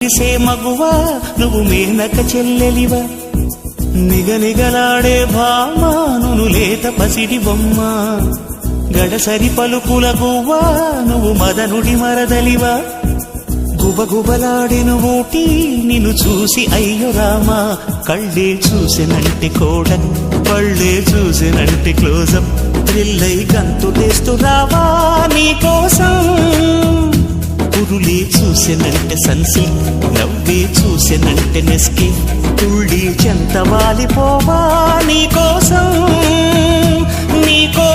సే మగువా నువ్వు మేనక చెల్లెలివా నిగనిగలాడే భామాను లేత పసిడి బొమ్మ గడసరి పలుకుల గువ్వా నువ్వు మదనుడి మరదలివా గుబగుబలాడిను ఊటి నిన్ను చూసి అయ్యో రామా కళ్ళే చూసినంటి కోడన్ పళ్ళే చూసినంటి క్లోజప్ థ్రిల్లై గంతులేస్తూ రావా నీకోసం పురులే చూసినంటే సన్సిల్క్ నవ్వే చూసినంటే నెస్కి తుళ్ళి చెంత వాలిపోవా నీకోసం నీకో